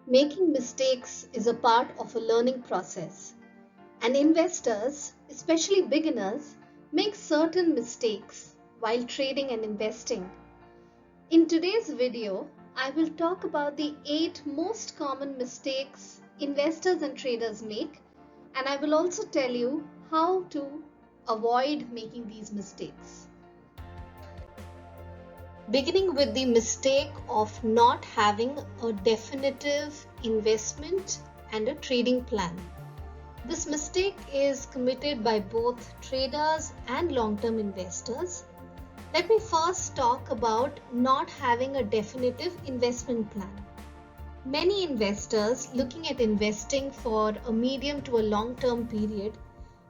Making mistakes is a part of a learning process, and investors, especially beginners, make certain mistakes while trading and investing. In today's video, I will talk about the 8 most common mistakes investors and traders make, and I will also tell you how to avoid making these mistakes. Beginning with the mistake of not having a definitive investment and a trading plan. This mistake is committed by both traders and long-term investors. Let me first talk about not having a definitive investment plan. Many investors looking at investing for a medium to a long-term period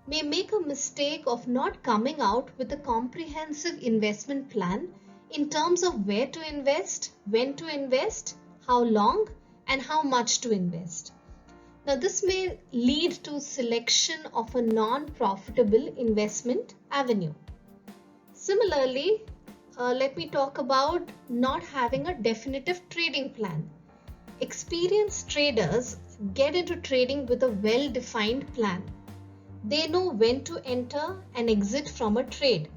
may make a mistake of not coming out with a comprehensive investment plan in terms of where to invest, when to invest, how long, and how much to invest. Now, this may lead to selection of a non-profitable investment avenue. Similarly, let me talk about not having a definitive trading plan. Experienced traders get into trading with a well-defined plan. They know when to enter and exit from a trade,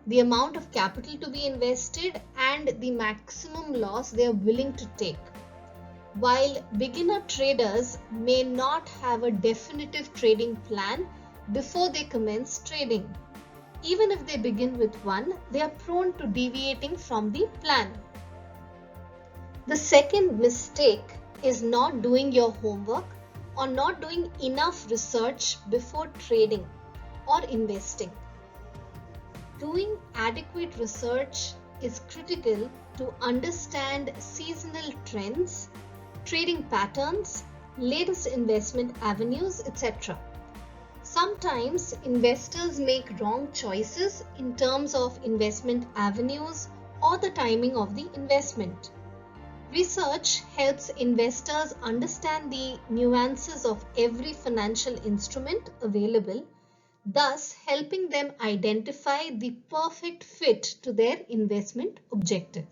the amount of capital to be invested, and the maximum loss they are willing to take. While beginner traders may not have a definitive trading plan before they commence trading. Even if they begin with one, they are prone to deviating from the plan. The second mistake is not doing your homework or not doing enough research before trading or investing. Doing adequate research is critical to understand seasonal trends, trading patterns, latest investment avenues, etc. Sometimes investors make wrong choices in terms of investment avenues or the timing of the investment. Research helps investors understand the nuances of every financial instrument available, thus helping them identify the perfect fit to their investment objective.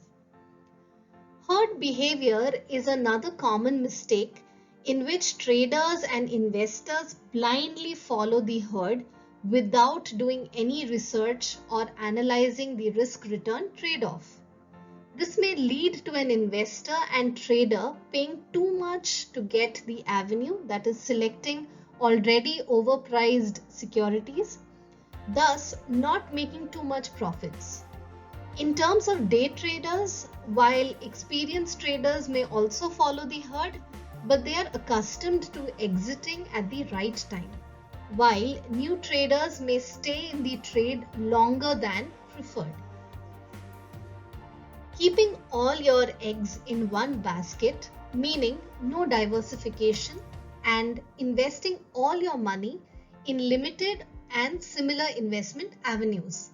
Herd behavior is another common mistake in which traders and investors blindly follow the herd without doing any research or analyzing the risk-return trade-off. This may lead to an investor and trader paying too much to get the avenue, that is selecting already overpriced securities, thus not making too much profits. In terms of day traders, while experienced traders may also follow the herd, but they are accustomed to exiting at the right time, while new traders may stay in the trade longer than preferred. Keeping all your eggs in one basket, meaning no diversification, and investing all your money in limited and similar investment avenues.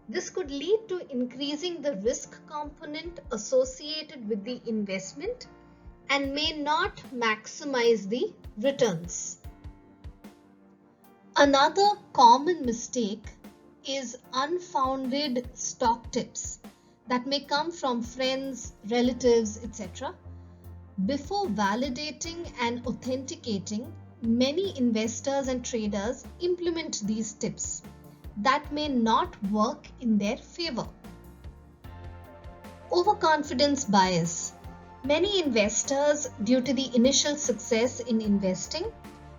This could lead to increasing the risk component associated with the investment and may not maximize the returns. Another common mistake is unfounded stock tips that may come from friends, relatives, etc. Before validating and authenticating, many investors and traders implement these tips that may not work in their favor. Overconfidence bias. Many investors, due to the initial success in investing,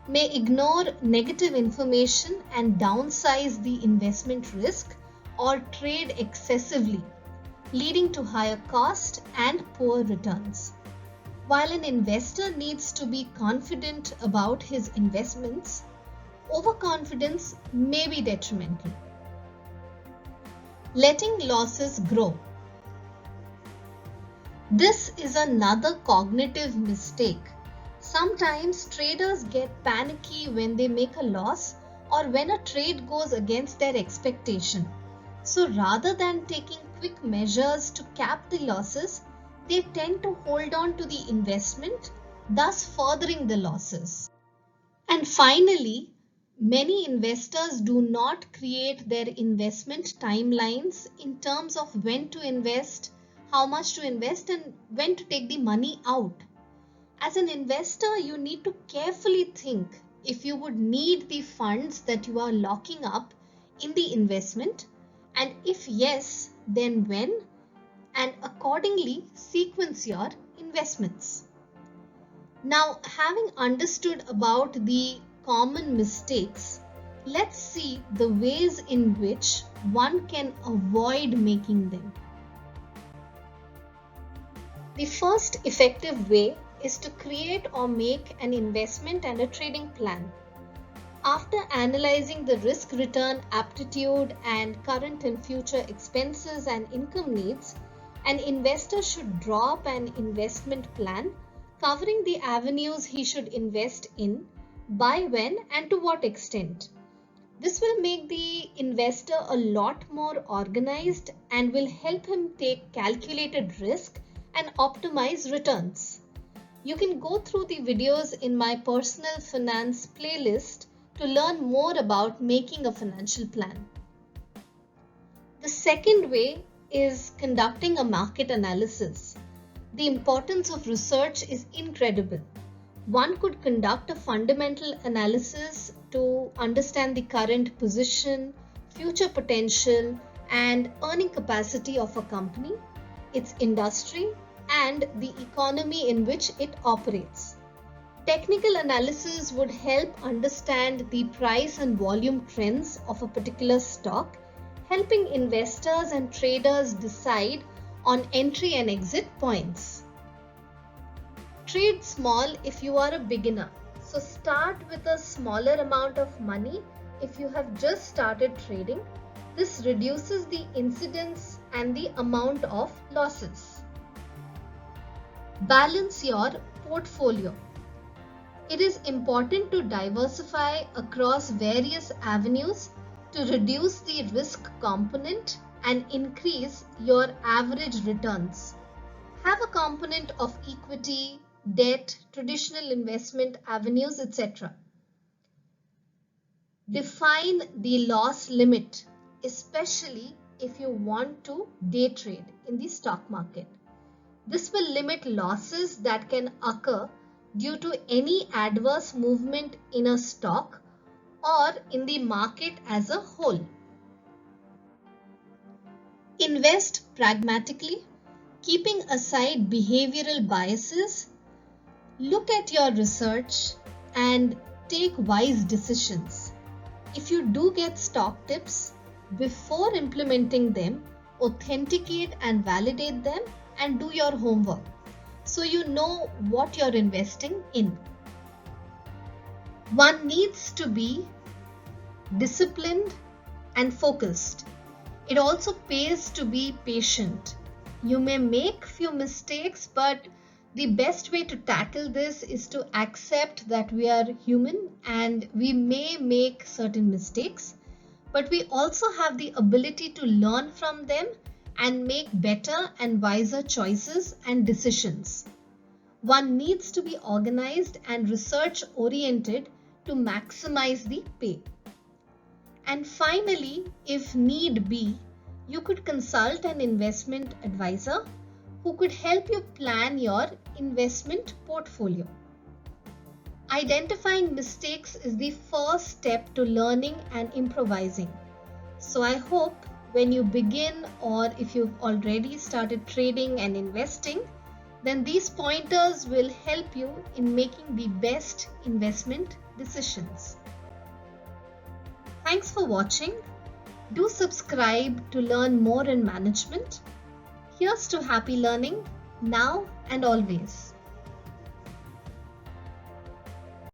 may ignore negative information and downsize the investment risk or trade excessively, leading to higher cost and poor returns. While an investor needs to be confident about his investments, overconfidence may be detrimental. Letting losses grow. This is another cognitive mistake. Sometimes traders get panicky when they make a loss or when a trade goes against their expectation. So rather than taking quick measures to cap the losses, they tend to hold on to the investment, thus furthering the losses. And finally, many investors do not create their investment timelines in terms of when to invest, how much to invest, and when to take the money out. As an investor, you need to carefully think if you would need the funds that you are locking up in the investment, and if yes, then when, and accordingly sequence your investments. Now, having understood about the common mistakes, let's see the ways in which one can avoid making them. The first effective way is to create or make an investment and a trading plan. After analyzing the risk return aptitude and current and future expenses and income needs, an investor should draw up an investment plan covering the avenues he should invest in, by when, and to what extent. This will make the investor a lot more organized and will help him take calculated risk and optimize returns. You can go through the videos in my personal finance playlist to learn more about making a financial plan. The second way is conducting a market analysis. The importance of research is incredible. One could conduct a fundamental analysis to understand the current position, future potential, and earning capacity of a company, its industry, and the economy in which it operates. Technical analysis would help understand the price and volume trends of a particular stock, helping investors and traders decide on entry and exit points. Trade small if you are a beginner. So start with a smaller amount of money if you have just started trading. This reduces the incidence and the amount of losses. Balance your portfolio. It is important to diversify across various avenues to reduce the risk component and increase your average returns. Have a component of equity, debt, traditional investment avenues, etc. Define the loss limit, especially if you want to day trade in the stock market. This will limit losses that can occur due to any adverse movement in a stock or in the market as a whole. Invest pragmatically, keeping aside behavioral biases. Look at your research and take wise decisions. If you do get stock tips, before implementing them, authenticate and validate them and do your homework so you know what you're investing in. One needs to be disciplined and focused. It also pays to be patient. You may make few mistakes, but the best way to tackle this is to accept that we are human and we may make certain mistakes, but we also have the ability to learn from them and make better and wiser choices and decisions. One needs to be organized and research oriented to maximize the pay. And finally, if need be, you could consult an investment advisor who could help you plan your investment portfolio. Identifying mistakes is the first step to learning and improvising. So I hope when you begin, or if you've already started trading and investing, then these pointers will help you in making the best investment decisions. Thanks for watching. Do subscribe to learn more in management. Here's to happy learning, now and always.